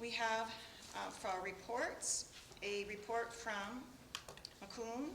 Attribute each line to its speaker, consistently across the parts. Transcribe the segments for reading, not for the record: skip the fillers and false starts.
Speaker 1: We have for our reports, a report from Makun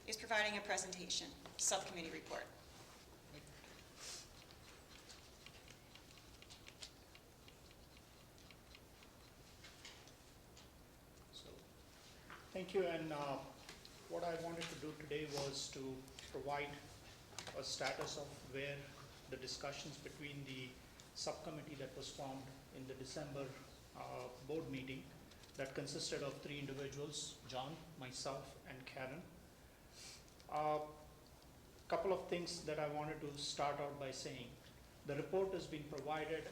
Speaker 1: is providing a presentation, subcommittee report.
Speaker 2: Thank you, and what I wanted to do today was to provide a status of where the discussions between the subcommittee that was formed in the December board meeting that consisted of 3 individuals, John, myself, and Karen. Couple of things that I wanted to start out by saying. The report has been provided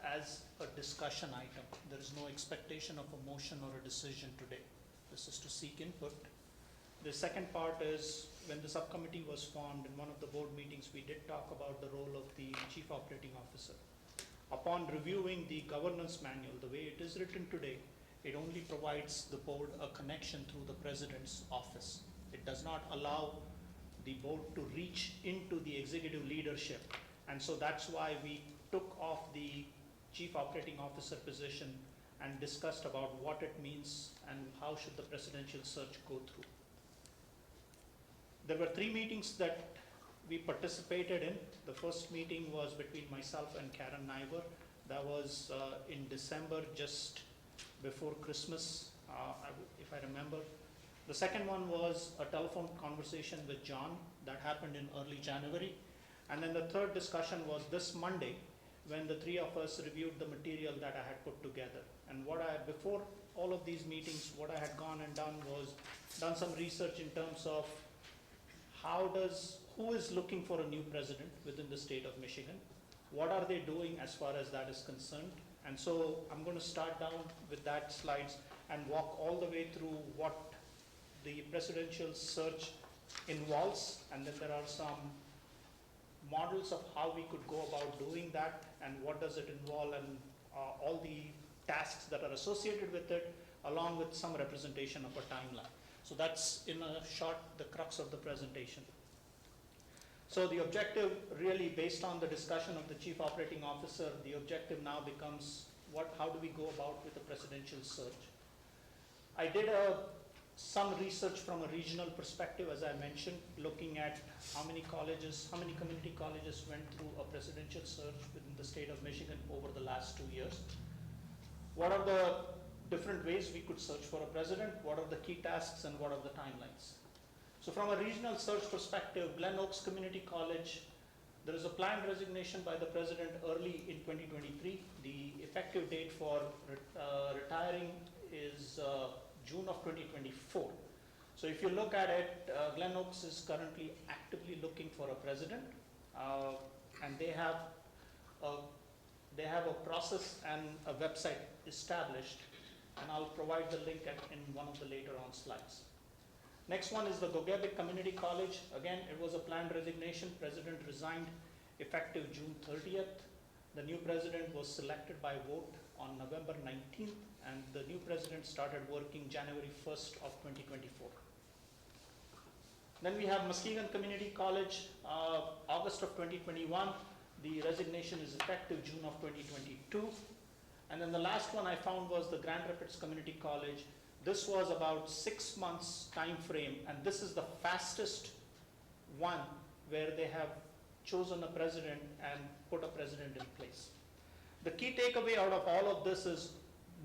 Speaker 2: as a discussion item. There is no expectation of a motion or a decision today. This is to seek input. The second part is when the subcommittee was formed in one of the board meetings, we did talk about the role of the Chief Operating Officer. Upon reviewing the governance manual, the way it is written today, it only provides the board a connection through the President's office. It does not allow the board to reach into the executive leadership. And so that's why we took off the Chief Operating Officer position and discussed about what it means and how should the presidential search go through. There were 3 meetings that we participated in. The first meeting was between myself and Karen Niver. That was in December, just before Christmas, if I remember. The second one was a telephone conversation with John that happened in early January. And then the third discussion was this Monday, when the 3 of us reviewed the material that I had put together. And before all of these meetings, what I had gone and done was done some research in terms of who is looking for a new president within the state of Michigan? What are they doing as far as that is concerned? And so I'm going to start down with that slides and walk all the way through what the presidential search involves. And then there are some models of how we could go about doing that and what does it involve and all the tasks that are associated with it, along with some representation of a timeline. So that's in a short the crux of the presentation. So the objective really, based on the discussion of the Chief Operating Officer, the objective now becomes how do we go about with the presidential search. I did some research from a regional perspective, as I mentioned, looking at how many community colleges went through a presidential search within the state of Michigan over the last 2 years. What are the different ways we could search for a president? What are the key tasks and what are the timelines? So from a regional search perspective, Glen Oaks Community College, there is a planned resignation by the president early in 2023. The effective date for retiring is June of 2024. So if you look at it, Glen Oaks is currently actively looking for a president, and they have a process and a website established, and I'll provide the link in one of the later on slides. Next one is the Gogebic Community College. Again, it was a planned resignation. President resigned effective June 30th. The new president was selected by vote on November 19th, and the new president started working January 1st of 2024. Then we have Muskegon Community College, August of 2021. The resignation is effective June of 2022. And then the last one I found was the Grand Rapids Community College. This was about 6 months time frame, and this is the fastest one where they have chosen a president and put a president in place. The key takeaway out of all of this is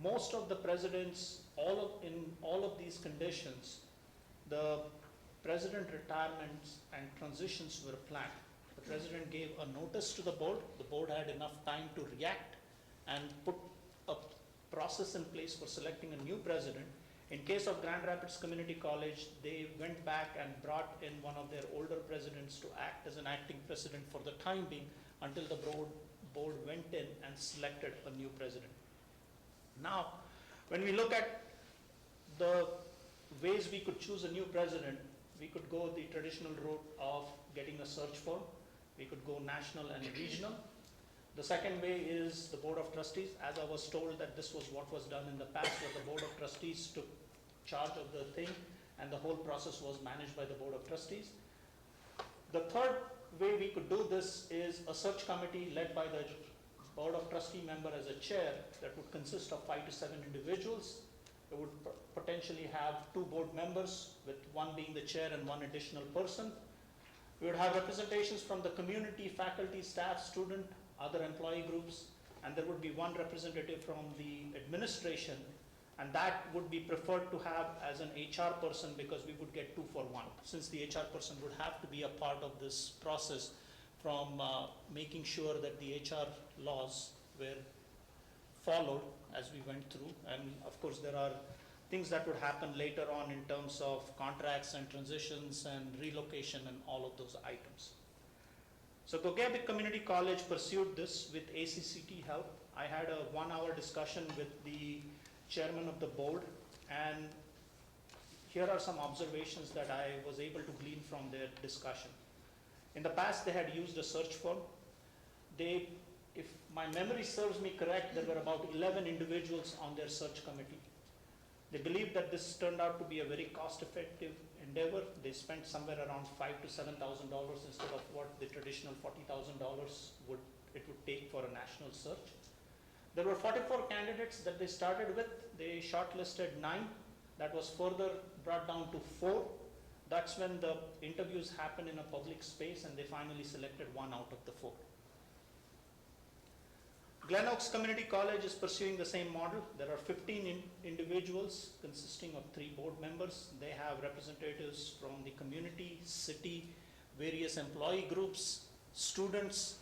Speaker 2: most of the presidents, in all of these conditions, the president retirements and transitions were planned. The president gave a notice to the board. The board had enough time to react and put a process in place for selecting a new president. In case of Grand Rapids Community College, they went back and brought in one of their older presidents to act as an acting president for the time being until the board went in and selected a new president. Now, when we look at the ways we could choose a new president, we could go the traditional route of getting a search firm. We could go national and regional. The second way is the Board of Trustees. As I was told that this was what was done in the past, where the Board of Trustees took charge of the thing and the whole process was managed by the Board of Trustees. The third way we could do this is a search committee led by the board of trustee member as a chair that would consist of 5 to 7 individuals. It would potentially have 2 board members, with one being the chair and one additional person. We would have representations from the community, faculty, staff, student, other employee groups, and there would be one representative from the administration, and that would be preferred to have as an HR person because we would get 2 for 1, since the HR person would have to be a part of this process from making sure that the HR laws were followed as we went through. And of course, there are things that would happen later on in terms of contracts and transitions and relocation and all of those items. So Gogebic Community College pursued this with ACCT help. I had a 1-hour discussion with the chairman of the board, and here are some observations that I was able to glean from their discussion. In the past, they had used a search firm. If my memory serves me correct, there were about 11 individuals on their search committee. They believed that this turned out to be a very cost-effective endeavor. They spent somewhere around $5,000 to $7,000 instead of what the traditional $40,000 would take for a national search. There were 44 candidates that they started with. They shortlisted 9. That was further brought down to 4. That's when the interviews happened in a public space, and they finally selected 1 out of the 4. Glen Oaks Community College is pursuing the same model. There are 15 individuals consisting of 3 board members. They have representatives from the community, city, various employee groups, students,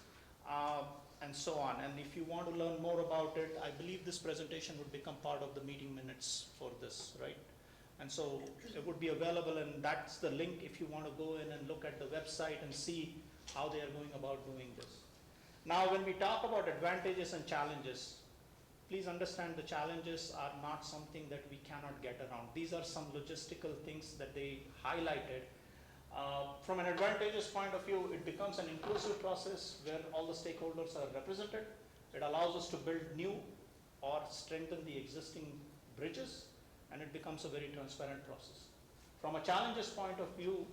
Speaker 2: and so on. And if you want to learn more about it, I believe this presentation would become part of the meeting minutes for this, right? And so it would be available, and that's the link if you want to go in and look at the website and see how they are going about doing this. Now, when we talk about advantages and challenges, please understand the challenges are not something that we cannot get around. These are some logistical things that they highlighted. From an advantageous point of view, it becomes an inclusive process where all the stakeholders are represented. It allows us to build new or strengthen the existing bridges, and it becomes a very transparent process. From a challenges point of view,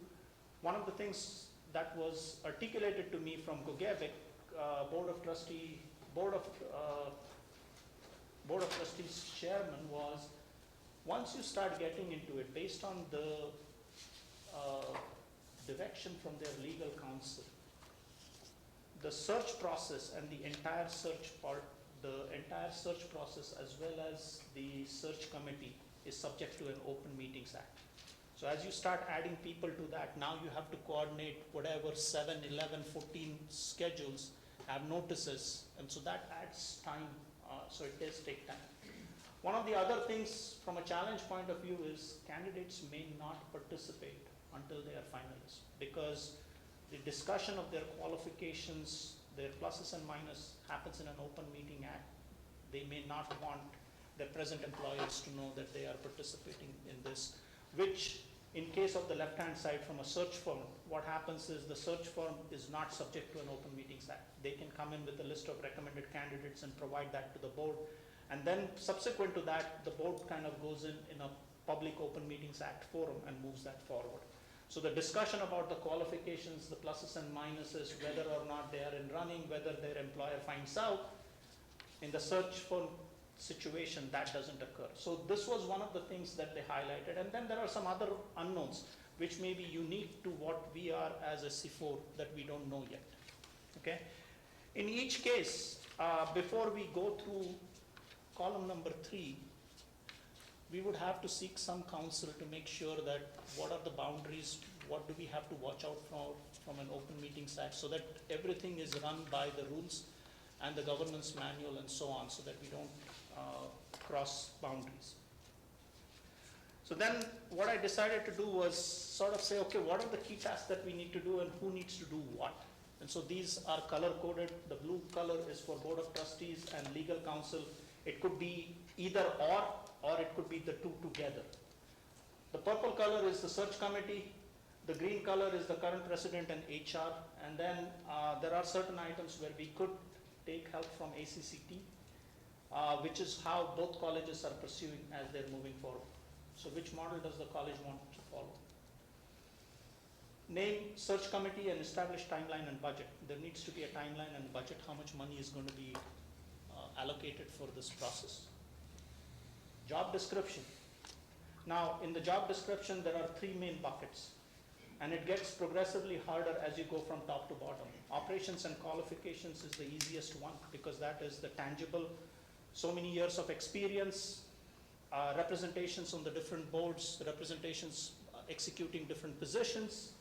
Speaker 2: one of the things that was articulated to me from Gogebic Board of Trustees chairman was, once you start getting into it, based on the direction from their legal counsel, the search process and the entire search process, as well as the search committee, is subject to an Open Meetings Act. So as you start adding people to that, now you have to coordinate whatever 7, 11, 14 schedules, have notices, and so that adds time, so it does take time. One of the other things from a challenge point of view is candidates may not participate until they are finalists, because the discussion of their qualifications, their pluses and minuses, happens in an Open Meeting Act. They may not want their present employers to know that they are participating in this, which in case of the left-hand side from a search firm, what happens is the search firm is not subject to an Open Meetings Act. They can come in with a list of recommended candidates and provide that to the board. And then subsequent to that, the board kind of goes in a public Open Meetings Act forum and moves that forward. So the discussion about the qualifications, the pluses and minuses, whether or not they are in running, whether their employer finds out, in the search firm situation, that doesn't occur. So this was one of the things that they highlighted. And then there are some other unknowns which may be unique to what we are as a C4 that we don't know yet. Okay. In each case, before we go through column number 3, we would have to seek some counsel to make sure that what are the boundaries, what do we have to watch out from an Open Meetings Act, so that everything is run by the rules and the governance manual and so on, so that we don't cross boundaries. So then what I decided to do was sort of say, okay, what are the key tasks that we need to do and who needs to do what? And so these are color coded. The blue color is for Board of Trustees and legal counsel. It could be either or it could be the two together. The purple color is the search committee. The green color is the current president and HR. And then there are certain items where we could take help from ACCT, which is how both colleges are pursuing as they're moving forward. So which model does the college want to follow? Name search committee and establish timeline and budget. There needs to be a timeline and budget, how much money is going to be allocated for this process. Job description. Now, in the job description, there are 3 main buckets, and it gets progressively harder as you go from top to bottom. Operations and qualifications is the easiest one because that is the tangible, so many years of experience, representations on the different boards, representations executing different positions,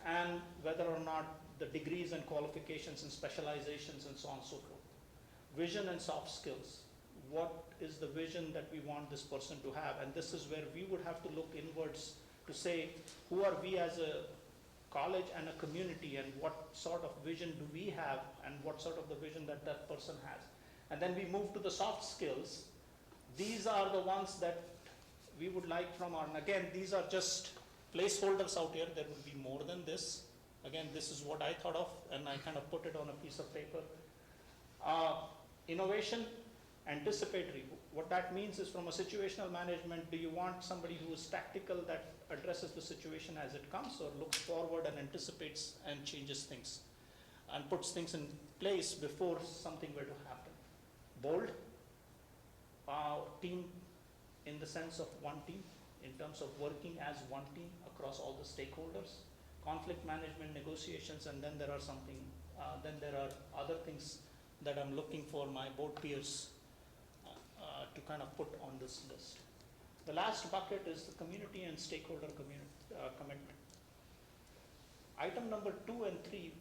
Speaker 2: and whether or not the degrees and qualifications and specializations and so on and so forth. Vision and soft skills. What is the vision that we want this person to have? And this is where we would have to look inwards to say, who are we as a college and a community, and what sort of vision do we have, and what sort of the vision that that person has. And then we move to the soft skills. These are the ones that we would like from our, and again, these are just placeholders out here. There will be more than this. Again, this is what I thought of, and I kind of put it on a piece of paper. Innovation, anticipatory. What that means is, from a situational management, do you want somebody who is tactical, that addresses the situation as it comes, or looks forward and anticipates and changes things and puts things in place before something were to happen? Bold, team in the sense of one team, in terms of working as one team across all the stakeholders. Conflict management, negotiations, and then there are something, then there are other things that I'm looking for my board peers to kind of put on this list. The last bucket is the community and stakeholder commitment. Item number 2 and 3,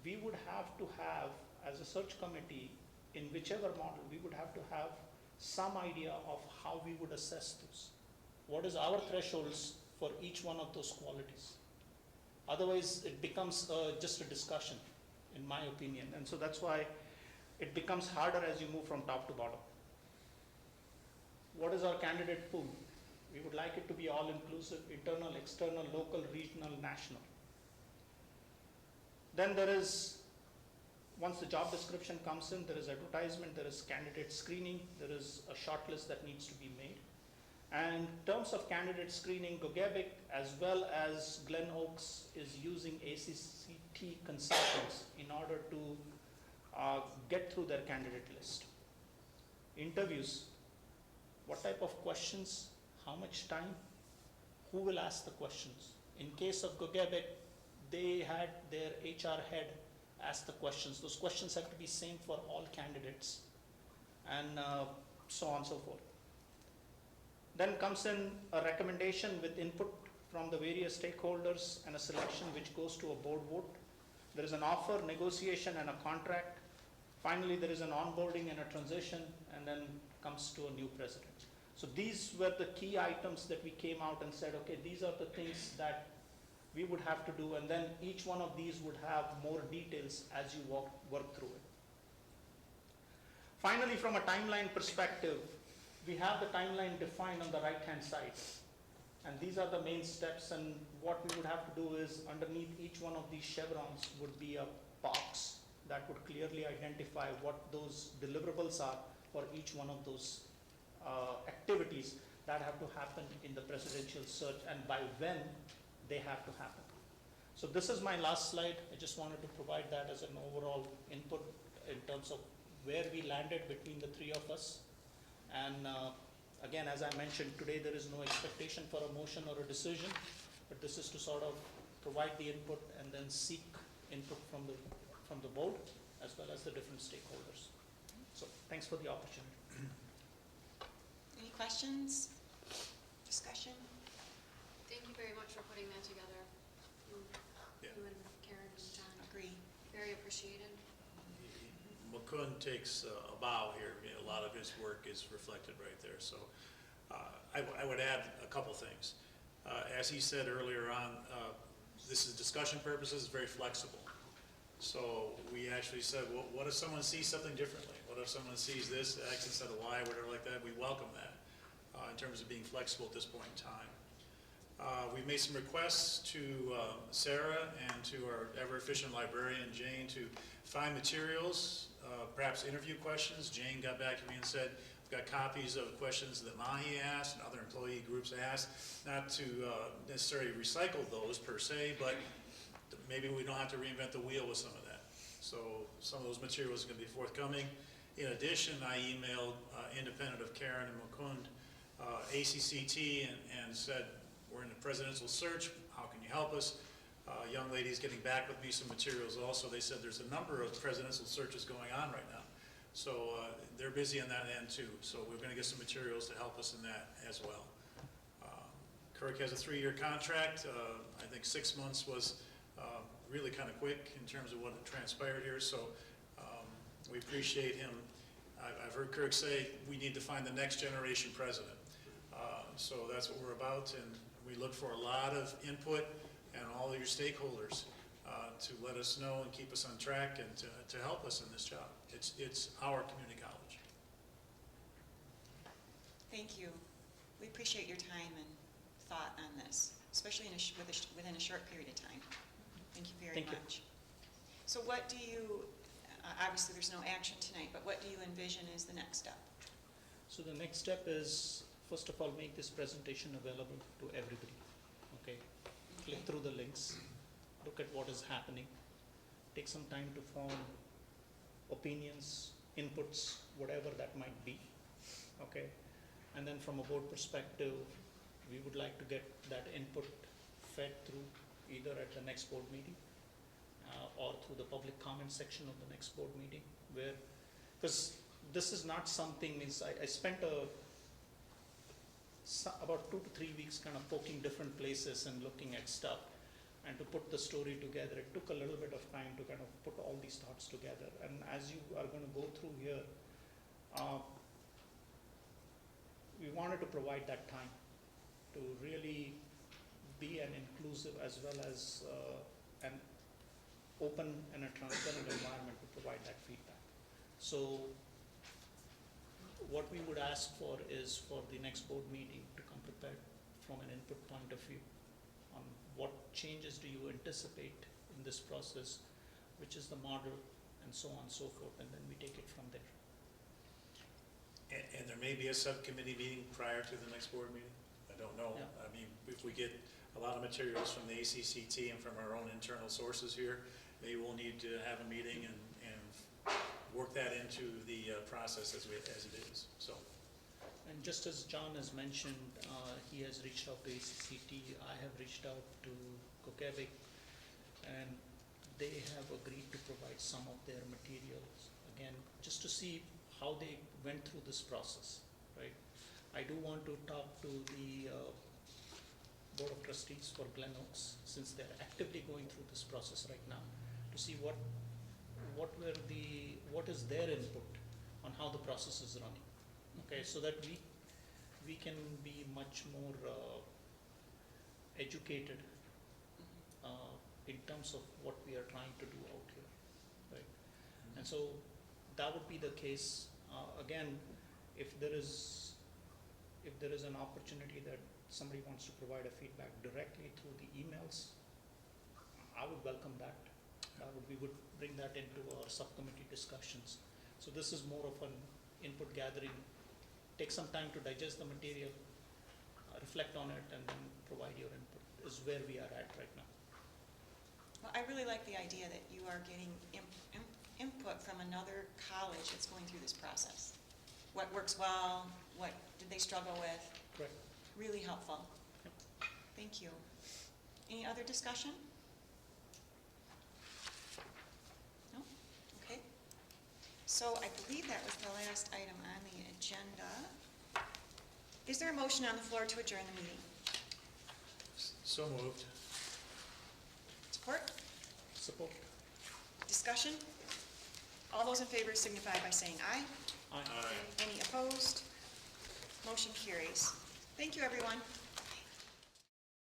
Speaker 2: we would have to have, as a search committee, in whichever model, we would have to have some idea of how we would assess those. What is our thresholds for each one of those qualities? Otherwise, it becomes just a discussion, in my opinion. And so that's why it becomes harder as you move from top to bottom. What is our candidate pool? We would like it to be all-inclusive, internal, external, local, regional, national. Then there is, once the job description comes in, there is advertisement, there is candidate screening, there is a short list that needs to be made. And in terms of candidate screening, Gogebic as well as Glen Oaks is using ACCT consultants in order to get through their candidate list. Interviews, what type of questions, how much time, who will ask the questions? In case of Gogebic, they had their HR head ask the questions. Those questions have to be same for all candidates, and so on and so forth. Then comes in a recommendation with input from the various stakeholders and a selection which goes to a board vote. There is an offer, negotiation, and a contract. Finally, there is an onboarding and a transition, and then comes to a new president. So these were the key items that we came out and said, okay, these are the things that we would have to do, and then each one of these would have more details as you work through it. Finally, from a timeline perspective, we have the timeline defined on the right-hand side. And these are the main steps, and what we would have to do is, underneath each one of these chevrons would be a box that would clearly identify what those deliverables are for each one of those activities that have to happen in the presidential search, and by when they have to happen. So this is my last slide. I just wanted to provide that as an overall input in terms of where we landed between the 3 of us. And again, as I mentioned, today there is no expectation for a motion or a decision, but this is to sort of provide the input and then seek input from the board as well as the different stakeholders. So thanks for the opportunity.
Speaker 1: Any questions? Discussion?
Speaker 3: Thank you very much for putting that together. You and Karen and John.
Speaker 1: Agree.
Speaker 3: Very appreciated.
Speaker 4: Mukund takes a bow here. You know, a lot of his work is reflected right there. So I would add a couple things. As he said earlier on, this is discussion purposes, very flexible. So we actually said, well, what if someone sees something differently? What if someone sees this X instead of Y, whatever like that? We welcome that in terms of being flexible at this point in time. We've made some requests to Sarah and to our ever-efficient librarian, Jane, to find materials, perhaps interview questions. Jane got back to me and said, we've got copies of questions that Mahi asked and other employee groups asked, not to necessarily recycle those per se, but maybe we don't have to reinvent the wheel with some of that. So some of those materials are going to be forthcoming. In addition, I emailed, independent of Karen and Mukund, ACCT and said, we're in a presidential search, how can you help us? Young lady's getting back with me some materials also. They said there's a number of presidential searches going on right now. So they're busy on that end too. So we're gonna get some materials to help us in that as well. Kirk has a 3-year contract. I think 6 months was really kind of quick in terms of what transpired here. So we appreciate him. I've heard Kirk say we need to find the next generation president. So that's what we're about, and we look for a lot of input and all of your stakeholders to let us know and keep us on track and to help us in this job. It's our community college.
Speaker 1: Thank you. We appreciate your time and thought on this, especially within a short period of time. Thank you very
Speaker 2: Thank you.
Speaker 1: much. So what do you, obviously there's no action tonight, but what do you envision is the next step?
Speaker 2: So the next step is, first of all, make this presentation available to everybody, okay? Click through the links, look at what is happening, take some time to form opinions, inputs, whatever that might be, okay? And then from a board perspective, we would like to get that input fed through either at the next board meeting or through the public comment section of the next board meeting, where, because this is not something, means I spent about 2 to 3 weeks kind of poking different places and looking at stuff, and to put the story together. It took a little bit of time to kind of put all these thoughts together. And as you are going to go through here, we wanted to provide that time to really be an inclusive as well as an open and a transparent environment to provide that feedback. So what we would ask for is for the next board meeting to come prepared from an input point of view on what changes do you anticipate in this process, which is the model, and so on and so forth, and then we take it from there.
Speaker 4: And there may be a subcommittee meeting prior to the next board meeting. I don't know.
Speaker 2: Yeah.
Speaker 4: I mean, if we get a lot of materials from the ACCT and from our own internal sources here, maybe we'll need to have a meeting and work that into the process as it is. So.
Speaker 2: And just as John has mentioned, he has reached out to ACCT. I have reached out to Kokevik, and they have agreed to provide some of their materials, again, just to see how they went through this process, right? I do want to talk to the Board of Trustees for Glen Oaks, since they're actively going through this process right now, to see what is their input on how the process is running. Okay, so that we can be much more educated in terms of what we are trying to do out here, right? And so that would be the case. Again, if there is an opportunity that somebody wants to provide a feedback directly through the emails, I would welcome that. We would bring that into our subcommittee discussions. So this is more of an input gathering. Take some time to digest the material, reflect on it, and then provide your input, is where we are at right now.
Speaker 1: Well, I really like the idea that you are getting input from another college that's going through this process. What works well, what did they struggle with?
Speaker 2: Correct.
Speaker 1: Really helpful.
Speaker 2: Yep.
Speaker 1: Thank you. Any other discussion? No? Okay. So I believe that was the last item on the agenda. Is there a motion on the floor to adjourn the meeting?
Speaker 4: So moved.
Speaker 1: Support?
Speaker 2: Support.
Speaker 1: Discussion? All those in favor signify by saying aye.
Speaker 2: Aye.
Speaker 4: Aye.
Speaker 1: Any opposed? Motion carries. Thank you, everyone.